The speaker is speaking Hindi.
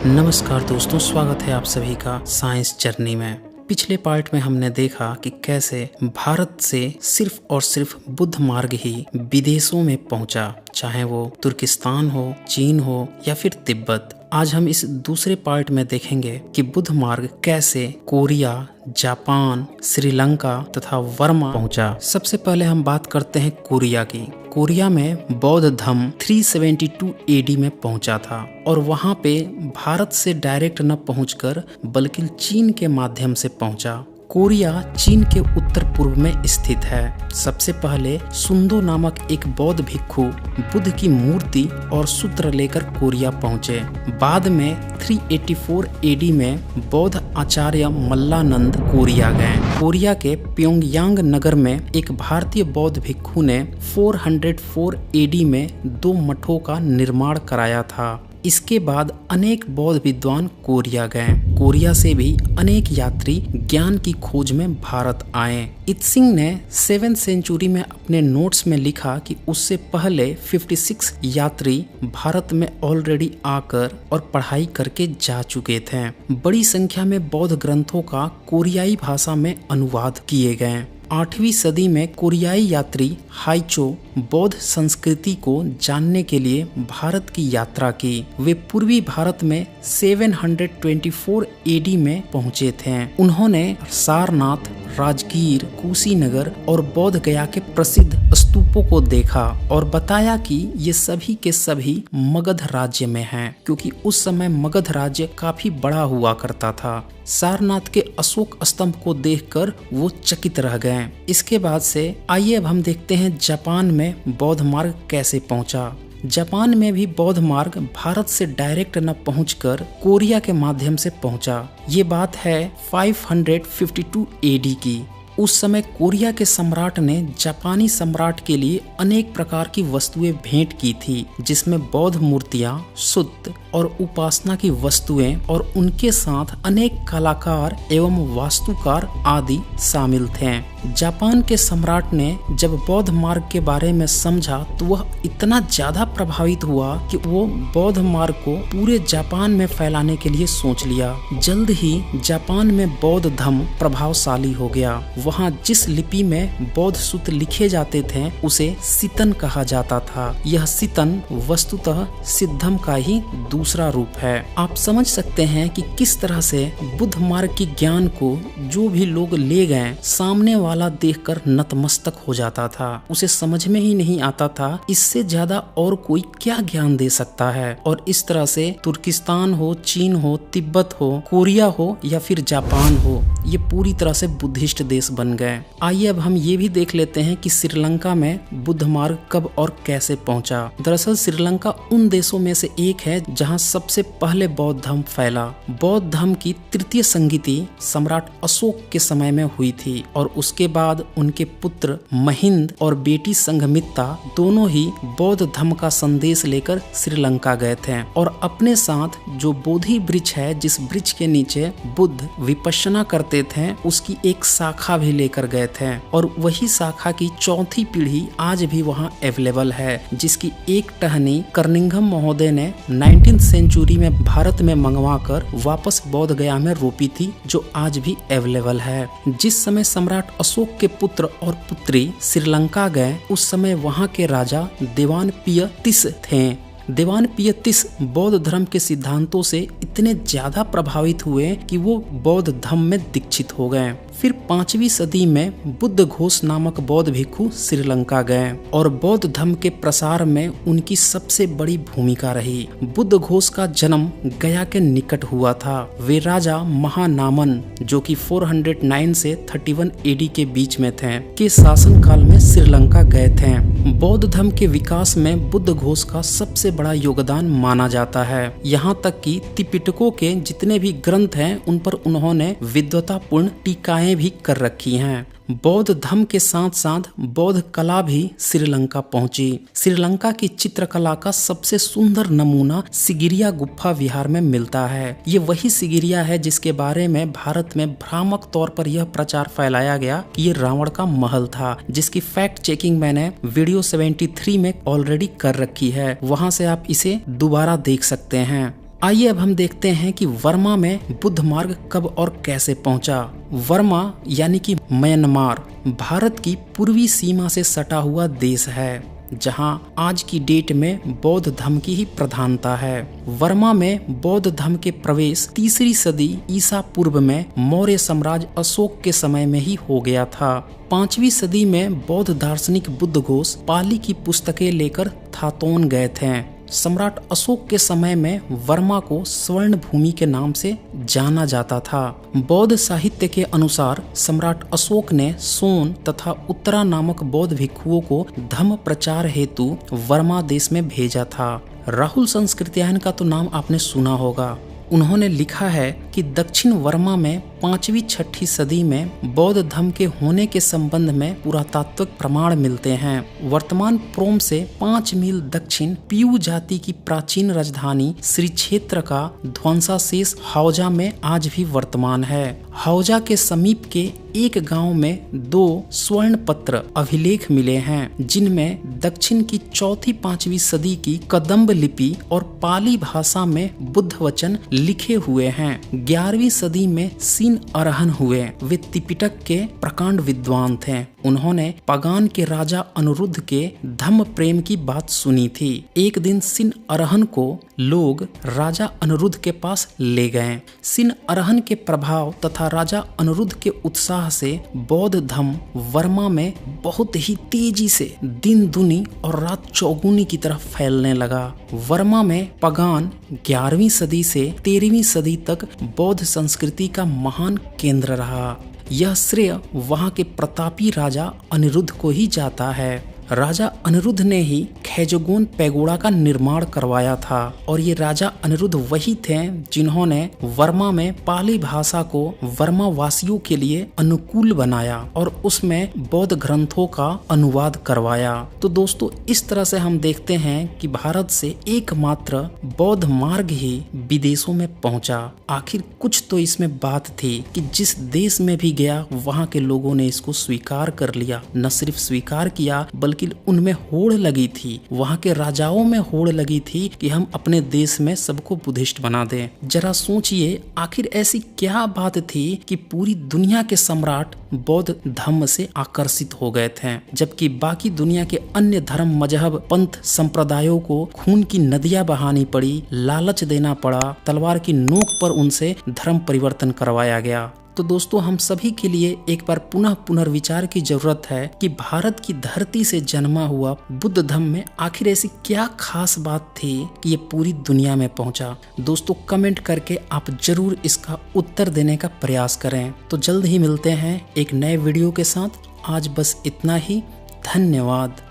नमस्कार दोस्तों, स्वागत है आप सभी का साइंस जर्नी में। पिछले पार्ट में हमने देखा कि कैसे भारत से सिर्फ और सिर्फ बुद्ध मार्ग ही विदेशों में पहुंचा, चाहे वो तुर्किस्तान हो, चीन हो या फिर तिब्बत। आज हम इस दूसरे पार्ट में देखेंगे कि बुद्ध मार्ग कैसे कोरिया, जापान, श्रीलंका तथा बर्मा पहुंचा। सबसे पहले हम बात करते हैं कोरिया की। कोरिया में बौद्ध धर्म 372 एडी में पहुंचा था और वहां पे भारत से डायरेक्ट न पहुंचकर बल्कि चीन के माध्यम से पहुंचा। कोरिया चीन के उत्तर पूर्व में स्थित है। सबसे पहले सुंदो नामक एक बौद्ध भिक्षु बुद्ध की मूर्ति और सूत्र लेकर कोरिया पहुंचे। बाद में 384 एडी में बौद्ध आचार्य मल्लानंद कोरिया गए। कोरिया के प्योंगयांग नगर में एक भारतीय बौद्ध भिक्षु ने 404 एडी में 2 मठों का निर्माण कराया था। इसके बाद अनेक बौद्ध विद्वान कोरिया गए। कोरिया से भी अनेक यात्री ज्ञान की खोज में भारत आए। इत्सिंग ने 7th सेंचुरी में अपने नोट्स में लिखा कि उससे पहले 56 यात्री भारत में ऑलरेडी आकर और पढ़ाई करके जा चुके थे। बड़ी संख्या में बौद्ध ग्रंथों का कोरियाई भाषा में अनुवाद किए गए। 8वीं सदी में कोरियाई यात्री हाइचो बौद्ध संस्कृति को जानने के लिए भारत की यात्रा की। वे पूर्वी भारत में 724 एडी में पहुंचे थे। उन्होंने सारनाथ, राजगीर, कुशीनगर और बोध गया के प्रसिद्ध स्तूपों को देखा और बताया कि ये सभी के सभी मगध राज्य में हैं, क्योंकि उस समय मगध राज्य काफी बड़ा हुआ करता था। सारनाथ के अशोक स्तंभ को देखकर वो चकित रह गए। इसके बाद से आइए अब हम देखते हैं जापान में बौद्ध मार्ग कैसे पहुंचा। जापान में भी बौद्ध मार्ग भारत से डायरेक्ट न पहुंचकर कोरिया के माध्यम से पहुंचा। ये बात है 552 एडी की। उस समय कोरिया के सम्राट ने जापानी सम्राट के लिए अनेक प्रकार की वस्तुएं भेंट की थी, जिसमें बौद्ध मूर्तियां, सुत्त और उपासना की वस्तुएं और उनके साथ अनेक कलाकार एवं वास्तुकार आदि शामिल थे। जापान के सम्राट ने जब बौद्ध मार्ग के बारे में समझा तो वह इतना ज्यादा प्रभावित हुआ कि वो बौद्ध मार्ग को पूरे जापान में फैलाने के लिए सोच लिया। जल्द ही जापान में बौद्ध धर्म प्रभावशाली हो गया। वहाँ जिस लिपि में बौद्ध सूत्र लिखे जाते थे उसे सितन कहा जाता था। यह सितन वस्तुतः सिद्धम का ही दूसरा रूप है। आप समझ सकते हैं कि किस तरह से बुद्ध मार्ग की ज्ञान को जो भी लोग ले गए, सामने वाला देखकर नतमस्तक हो जाता था। उसे समझ में ही नहीं आता था इससे ज्यादा और कोई क्या ज्ञान दे सकता है। और इस तरह से तुर्किस्तान हो, चीन हो, तिब्बत हो, कोरिया हो या फिर जापान हो, ये पूरी तरह से बुद्धिस्ट देश बन गए। आइए अब हम ये भी देख लेते हैं कि श्रीलंका में बुद्ध मार्ग कब और कैसे पहुंचा। दरअसल श्रीलंका उन देशों में से एक है जहां सबसे पहले बौद्ध धर्म फैला। बौद्ध धर्म की तृतीय संगीति सम्राट अशोक के समय में हुई थी और उसके बाद उनके पुत्र महिंद और बेटी संघमित्ता दोनों ही बौद्ध धर्म का संदेश लेकर श्रीलंका गए थे और अपने साथ जो बोधि वृक्ष है, जिस वृक्ष के नीचे बुद्ध विपश्यना करते थे, उसकी एक शाखा भी लेकर गए थे और वही शाखा की चौथी पीढ़ी आज भी वहाँ अवेलेबल है, जिसकी एक टहनी कर्निंघम महोदय ने 19th सेंचुरी में भारत में मंगवाकर वापस बोध गया में रोपी थी, जो आज भी अवेलेबल है। जिस समय सम्राट अशोक के पुत्र और पुत्री श्रीलंका गए, उस समय वहाँ के राजा देवान पियतिस थे। देवान पियतिस बौद्ध धर्म के सिद्धांतों से इतने ज्यादा प्रभावित हुए कि वो बौद्ध धर्म में दीक्षित हो गए। फिर 5वीं सदी में बुद्ध घोष नामक बौद्ध भिक्षु श्रीलंका गए और बौद्ध धर्म के प्रसार में उनकी सबसे बड़ी भूमिका रही। बुद्ध घोष का जन्म गया के निकट हुआ था। वे राजा महानामन, जो कि 409 से 31 एडी के बीच में थे, के शासन काल में श्रीलंका गए थे। बौद्ध धर्म के विकास में बुद्ध घोष का सबसे बड़ा योगदान माना जाता है। यहाँ तक कि त्रिपिटकों के जितने भी ग्रंथ हैं उन पर उन्होंने विद्वतापूर्ण टीकाएं भी कर रखी हैं। बौद्ध धर्म के साथ साथ बौद्ध कला भी श्रीलंका पहुंची। श्रीलंका की चित्रकला का सबसे सुंदर नमूना सिगिरिया गुफा विहार में मिलता है। ये वही सिगिरिया है जिसके बारे में भारत में भ्रामक तौर पर यह प्रचार फैलाया गया कि ये रावण का महल था, जिसकी फैक्ट चेकिंग मैंने वीडियो 73 में ऑलरेडी कर रखी है। वहां से आप इसे दोबारा देख सकते हैं। आइए अब हम देखते हैं कि वर्मा में बुद्ध मार्ग कब और कैसे पहुंचा। वर्मा यानी कि म्यांमार भारत की पूर्वी सीमा से सटा हुआ देश है, जहां आज की डेट में बौद्ध धर्म की ही प्रधानता है। वर्मा में बौद्ध धर्म के प्रवेश 3री सदी ईसा पूर्व में मौर्य साम्राज्य अशोक के समय में ही हो गया था। 5वीं सदी में बौद्ध दार्शनिक बुद्धघोष पाली की पुस्तकें लेकर थातोन गए थे। सम्राट अशोक के समय में वर्मा को स्वर्ण भूमि के नाम से जाना जाता था। बौद्ध साहित्य के अनुसार सम्राट अशोक ने सोन तथा उत्तरा नामक बौद्ध भिक्षुओं को धर्म प्रचार हेतु वर्मा देश में भेजा था। राहुल संस्कृत्यायन का तो नाम आपने सुना होगा। उन्होंने लिखा है कि दक्षिण वर्मा में 5वीं-6ठी सदी में बौद्ध धर्म के होने के संबंध में पुरातात्विक प्रमाण मिलते हैं। वर्तमान प्रोम से 5 मील दक्षिण पियू जाति की प्राचीन राजधानी श्री क्षेत्र का ध्वंसाशेष हौजा में आज भी वर्तमान है। हौजा के समीप के एक गांव में 2 स्वर्ण पत्र अभिलेख मिले हैं, जिनमें दक्षिण की 4वीं-5वीं सदी की कदम्ब लिपि और पाली भाषा में बुद्ध वचन लिखे हुए हैं। 11वीं सदी में सिन अरहन हुए। वे त्रिपिटक के प्रकांड विद्वान थे। उन्होंने पगान के राजा अनिरुद्ध के धम्म प्रेम की बात सुनी थी। एक दिन सिन अरहन को लोग राजा अनिरुद्ध के पास ले गए। सिन अरहन के प्रभाव तथा राजा अनिरुद्ध के उत्साह से बौद्ध धर्म वर्मा में बहुत ही तेजी से दिन दुनी और रात चौगुनी की तरफ फैलने लगा। वर्मा में पगान 11वीं सदी से 13वीं सदी तक बौद्ध संस्कृति का महान केंद्र रहा। यह श्रेय वहां के प्रतापी राजा अनिरुद्ध को ही जाता है। राजा अनिरुद्ध ने ही खैजोगोन पैगोड़ा का निर्माण करवाया था और ये राजा अनिरुद्ध वही थे जिन्होंने वर्मा में पाली भाषा को वर्मा वासियों के लिए अनुकूल बनाया और उसमें बौद्ध ग्रंथों का अनुवाद करवाया। तो दोस्तों, इस तरह से हम देखते हैं कि भारत से एकमात्र बौद्ध मार्ग ही विदेशों में पहुंचा। आखिर कुछ तो इसमें बात थी कि जिस देश में भी गया वहां के लोगों ने इसको स्वीकार कर लिया। न सिर्फ स्वीकार किया बल्कि उनमें होड़ लगी थी, वहां के राजाओं में होड़ लगी थी कि हम अपने देश में सबको बुद्धिस्ट बना दें। जरा सोचिए, आखिर ऐसी क्या बात थी कि पूरी दुनिया के सम्राट बौद्ध धर्म से आकर्षित हो गए थे, जबकि बाकी दुनिया के अन्य धर्म, मजहब, पंथ संप्रदायों को खून की नदियां बहानी पड़ी, लालच देना पड़ा, तलवार की नोक पर उनसे धर्म परिवर्तन करवाया गया। तो दोस्तों, हम सभी के लिए एक बार पुनर्विचार की जरूरत है कि भारत की धरती से जन्मा हुआ बुद्ध धर्म में आखिर ऐसी क्या खास बात थी कि ये पूरी दुनिया में पहुंचा। दोस्तों, कमेंट करके आप जरूर इसका उत्तर देने का प्रयास करें। तो जल्द ही मिलते हैं एक नए वीडियो के साथ। आज बस इतना ही। धन्यवाद।